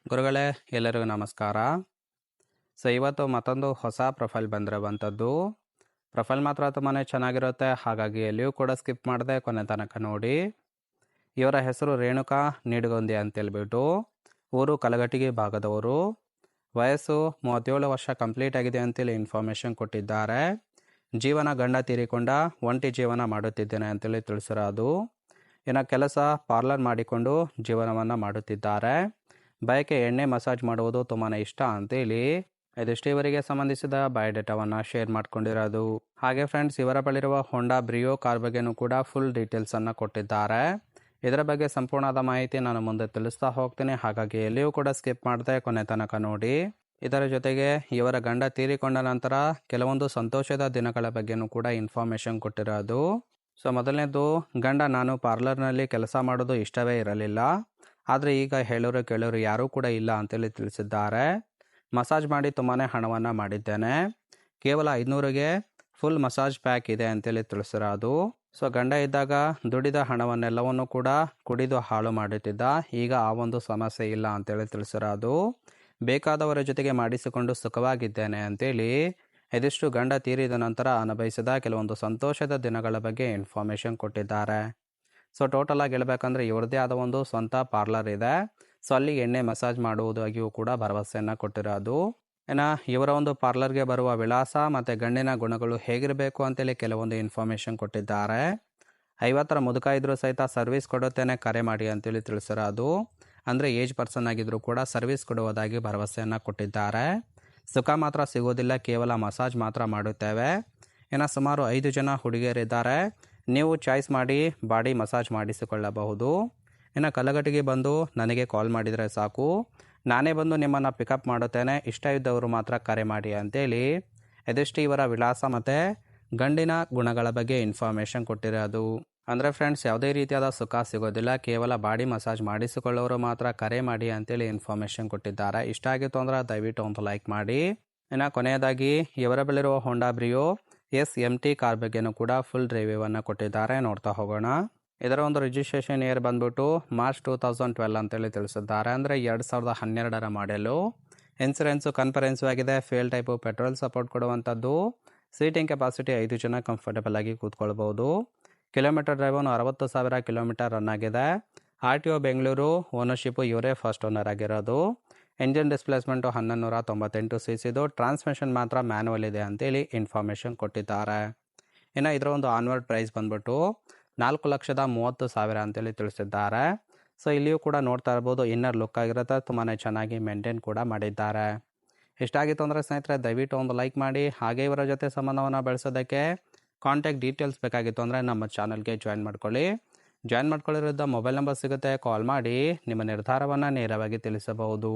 ಗುರುಗಳೇ, ಎಲ್ಲರಿಗೂ ನಮಸ್ಕಾರ. ಇವತ್ತು ಮತ್ತೊಂದು ಹೊಸ ಪ್ರೊಫೈಲ್ ಬಂದಿರುವಂಥದ್ದು. ಪ್ರೊಫೈಲ್ ಮಾತ್ರ ತುಂಬಾ ಚೆನ್ನಾಗಿರುತ್ತೆ, ಹಾಗಾಗಿ ಎಲ್ಲಿಯೂ ಕೂಡ ಸ್ಕಿಪ್ ಮಾಡದೆ ಕೊನೆ ತನಕ ನೋಡಿ. ಇವರ ಹೆಸರು ರೇಣುಕಾ ನಿಡಗುಂದಿ ಅಂತೇಳ್ಬಿಟ್ಟು, ಊರು ಕಲಘಟಗಿ ಭಾಗದವರು. ವಯಸ್ಸು 37 ವರ್ಷ ಕಂಪ್ಲೀಟ್ ಆಗಿದೆ ಅಂತೇಳಿ ಇನ್ಫಾರ್ಮೇಷನ್ ಕೊಟ್ಟಿದ್ದಾರೆ. ಜೀವನ ಗಂಡ ತೀರಿಕೊಂಡ, ಒಂಟಿ ಜೀವನ ಮಾಡುತ್ತಿದ್ದೇನೆ ಅಂತೇಳಿ ತಿಳಿಸಿರೋದು. ಇನ್ನು ಕೆಲಸ ಪಾರ್ಲರ್ ಮಾಡಿಕೊಂಡು ಜೀವನವನ್ನು ಮಾಡುತ್ತಿದ್ದಾರೆ. ಬಯಕೆ ಎಣ್ಣೆ ಮಸಾಜ್ ಮಾಡುವುದು ತುಂಬಾ ಇಷ್ಟ ಅಂತೇಳಿ ಇದಿಷ್ಟು ಇವರಿಗೆ ಸಂಬಂಧಿಸಿದ ಬಯೋಡೇಟಾವನ್ನು ಶೇರ್ ಮಾಡ್ಕೊಂಡಿರೋದು. ಹಾಗೆ ಫ್ರೆಂಡ್ಸ್, ಇವರ ಬಳಿರುವ ಹೋಂಡಾ ಬ್ರಿಯೋ ಕಾರ್ ಬಗ್ಗೆನೂ ಕೂಡ ಫುಲ್ ಡೀಟೇಲ್ಸನ್ನು ಕೊಟ್ಟಿದ್ದಾರೆ. ಇದರ ಬಗ್ಗೆ ಸಂಪೂರ್ಣವಾದ ಮಾಹಿತಿ ನಾನು ಮುಂದೆ ತಿಳಿಸ್ತಾ ಹೋಗ್ತೀನಿ, ಹಾಗಾಗಿ ಎಲ್ಲಿಯೂ ಕೂಡ ಸ್ಕಿಪ್ ಮಾಡದೆ ಕೊನೆ ತನಕ ನೋಡಿ. ಇದರ ಜೊತೆಗೆ ಇವರ ಗಂಡ ತೀರಿಕೊಂಡ ನಂತರ ಕೆಲವೊಂದು ಸಂತೋಷದ ದಿನಗಳ ಬಗ್ಗೆನೂ ಕೂಡ ಇನ್ಫಾರ್ಮೇಷನ್ ಕೊಟ್ಟಿರೋದು. ಮೊದಲನೇದು, ಗಂಡ ನಾನು ಪಾರ್ಲರ್ನಲ್ಲಿ ಕೆಲಸ ಮಾಡೋದು ಇಷ್ಟವೇ ಇರಲಿಲ್ಲ, ಆದರೆ ಈಗ ಹೇಳೋರು ಕೇಳೋರು ಯಾರೂ ಕೂಡ ಇಲ್ಲ ಅಂತೇಳಿ ತಿಳಿಸಿದ್ದಾರೆ. ಮಸಾಜ್ ಮಾಡಿ ತುಂಬಾ ಹಣವನ್ನು ಮಾಡಿದ್ದೇನೆ, ಕೇವಲ 500ಗೆ ಫುಲ್ ಮಸಾಜ್ ಪ್ಯಾಕ್ ಇದೆ ಅಂತೇಳಿ ತಿಳಿಸಿರೋದು. ಗಂಡ ಇದ್ದಾಗ ದುಡಿದ ಹಣವನ್ನೆಲ್ಲವನ್ನು ಕೂಡ ಕುಡಿದು ಹಾಳು ಮಾಡುತ್ತಿದ್ದ, ಈಗ ಆ ಒಂದು ಸಮಸ್ಯೆ ಇಲ್ಲ ಅಂತೇಳಿ ತಿಳಿಸಿರೋದು. ಬೇಕಾದವರ ಜೊತೆಗೆ ಮಾಡಿಸಿಕೊಂಡು ಸುಖವಾಗಿದ್ದೇನೆ ಅಂತೇಳಿ ಇದಿಷ್ಟು ಗಂಡ ತೀರಿದ ನಂತರ ಅನುಭವಿಸಿದ ಕೆಲವೊಂದು ಸಂತೋಷದ ದಿನಗಳ ಬಗ್ಗೆ ಇನ್ಫಾರ್ಮೇಷನ್ ಕೊಟ್ಟಿದ್ದಾರೆ. ಟೋಟಲ್ ಆಗಿ ಹೇಳ್ಬೇಕಂದ್ರೆ ಇವ್ರದ್ದೇ ಆದ ಒಂದು ಸ್ವಂತ ಪಾರ್ಲರ್ ಇದೆ. ಅಲ್ಲಿ ಎಣ್ಣೆ ಮಸಾಜ್ ಮಾಡುವುದಾಗಿಯೂ ಕೂಡ ಭರವಸೆಯನ್ನು ಕೊಟ್ಟಿರೋದು. ಇನ್ನು ಇವರ ಒಂದು ಪಾರ್ಲರ್ಗೆ ಬರುವ ವಿಳಾಸ ಮತ್ತು ಗಂಡಿನ ಗುಣಗಳು ಹೇಗಿರಬೇಕು ಅಂತೇಳಿ ಕೆಲವೊಂದು ಇನ್ಫಾರ್ಮೇಷನ್ ಕೊಟ್ಟಿದ್ದಾರೆ. 50ರ ಮುದುಕ ಇದ್ರೂ ಸಹಿತ ಸರ್ವಿಸ್ ಕೊಡುತ್ತೇನೆ, ಕರೆ ಮಾಡಿ ಅಂತೇಳಿ ತಿಳಿಸಿರೋದು. ಅಂದರೆ ಏಜ್ ಪರ್ಸನ್ ಆಗಿದ್ರೂ ಕೂಡ ಸರ್ವಿಸ್ ಕೊಡುವುದಾಗಿ ಭರವಸೆಯನ್ನು ಕೊಟ್ಟಿದ್ದಾರೆ. ಸುಖ ಮಾತ್ರ ಸಿಗೋದಿಲ್ಲ, ಕೇವಲ ಮಸಾಜ್ ಮಾತ್ರ ಮಾಡುತ್ತೇವೆ. ಇನ್ನು ಸುಮಾರು 5 ಜನ ಹುಡುಗಿಯರಿದ್ದಾರೆ, ನೀವು ಚಾಯ್ಸ್ ಮಾಡಿ ಬಾಡಿ ಮಸಾಜ್ ಮಾಡಿಸಿಕೊಳ್ಳಬಹುದು. ಇನ್ನು ಕಲಘಟಗಿ ಬಂದು ನನಗೆ ಕಾಲ್ ಮಾಡಿದರೆ ಸಾಕು, ನಾನೇ ಬಂದು ನಿಮ್ಮನ್ನು ಪಿಕಪ್ ಮಾಡುತ್ತೇನೆ, ಇಷ್ಟ ಇದ್ದವರು ಮಾತ್ರ ಕರೆ ಮಾಡಿ ಅಂತೇಳಿ ಇದಿಷ್ಟು ಇವರ ವಿಳಾಸ ಮತ್ತು ಗಂಡಿನ ಗುಣಗಳ ಬಗ್ಗೆ ಇನ್ಫಾರ್ಮೇಷನ್ ಕೊಟ್ಟಿರೋದು. ಅಂದರೆ ಫ್ರೆಂಡ್ಸ್, ಯಾವುದೇ ರೀತಿಯಾದ ಸುಖ ಸಿಗೋದಿಲ್ಲ, ಕೇವಲ ಬಾಡಿ ಮಸಾಜ್ ಮಾಡಿಸಿಕೊಳ್ಳೋರು ಮಾತ್ರ ಕರೆ ಮಾಡಿ ಅಂತೇಳಿ ಇನ್ಫಾರ್ಮೇಷನ್ ಕೊಟ್ಟಿದ್ದಾರೆ. ಇಷ್ಟ ಆಗಿತ್ತು ಅಂದ್ರೆ ದಯವಿಟ್ಟು ಒಂದು ಲೈಕ್ ಮಾಡಿ. ಇನ್ನು ಕೊನೆಯದಾಗಿ ಇವರ ಬಳಿರುವ ಹೋಂಡಾ ಬ್ರಿಯೋ SMT ಕಾರ್ ಬಗ್ಗೆನೂ ಕೂಡ ಫುಲ್ ರಿವ್ಯೂವನ್ನು ಕೊಟ್ಟಿದ್ದಾರೆ, ನೋಡ್ತಾ ಹೋಗೋಣ. ಇದರ ಒಂದು ರಿಜಿಸ್ಟ್ರೇಷನ್ ಇಯರ್ ಬಂದ್ಬಿಟ್ಟು ಮಾರ್ಚ್ 2012 ಅಂತೇಳಿ ತಿಳಿಸಿದ್ದಾರೆ. ಅಂದರೆ 2012ರ ಮಾಡೆಲು. ಇನ್ಸೂರೆನ್ಸು ಕನ್ಫರೆನ್ಸು ಆಗಿದೆ. ಫೇಲ್ ಟೈಪು ಪೆಟ್ರೋಲ್ ಸಪೋರ್ಟ್ ಕೊಡುವಂಥದ್ದು. ಸೀಟಿಂಗ್ ಕೆಪಾಸಿಟಿ 5 ಜನ ಕಂಫರ್ಟಬಲ್ ಆಗಿ ಕೂತ್ಕೊಳ್ಬೋದು. ಕಿಲೋಮೀಟರ್ ಡ್ರೈವನು 60,000 ಕಿಲೋಮೀಟರ್ ರನ್ ಆಗಿದೆ. RTO ಬೆಂಗಳೂರು. ಓನರ್ಶಿಪ್ಪು ಇವರೇ ಫಸ್ಟ್ ಓನರ್ ಆಗಿರೋದು. Engine displacement 1198 cc. ಟ್ರಾನ್ಸ್ಮಿಷನ್ ಮಾತ್ರ ಮ್ಯಾನುವಲ್ ಇದೆ ಅಂತೇಳಿ ಇನ್ಫಾರ್ಮೇಷನ್ ಕೊಟ್ಟಿದ್ದಾರೆ. ಇನ್ನು ಇದರ ಒಂದು ಆನ್ವರ್ಡ್ ಪ್ರೈಸ್ ಬಂದ್ಬಿಟ್ಟು 4,30,000 ಅಂತೇಳಿ ತಿಳಿಸಿದ್ದಾರೆ. ಇಲ್ಲಿಯೂ ಕೂಡ ನೋಡ್ತಾ ಇರ್ಬೋದು, ಇನ್ನರ್ ಲುಕ್ ಆಗಿರುತ್ತೆ, ತುಂಬಾ ಚೆನ್ನಾಗಿ ಮೇಂಟೈನ್ ಕೂಡ ಮಾಡಿದ್ದಾರೆ. ಇಷ್ಟಾಗಿತ್ತು ಅಂದರೆ ಸ್ನೇಹಿತರೆ ದಯವಿಟ್ಟು ಒಂದು ಲೈಕ್ ಮಾಡಿ. ಹಾಗೆ ಇವರ ಜೊತೆ ಸಂಬಂಧವನ್ನು ಬೆಳೆಸೋದಕ್ಕೆ ಕಾಂಟ್ಯಾಕ್ಟ್ ಡೀಟೇಲ್ಸ್ ಬೇಕಾಗಿತ್ತು ಅಂದರೆ ನಮ್ಮ ಚಾನಲ್ಗೆ ಜಾಯಿನ್ ಮಾಡ್ಕೊಳ್ಳಿ. ಜಾಯಿನ್ ಮಾಡ್ಕೊಳ್ಳಿರೋದ ಮೊಬೈಲ್ ನಂಬರ್ ಸಿಗುತ್ತೆ, ಕಾಲ್ ಮಾಡಿ ನಿಮ್ಮ ನಿರ್ಧಾರವನ್ನು ನೇರವಾಗಿ ತಿಳಿಸಬಹುದು.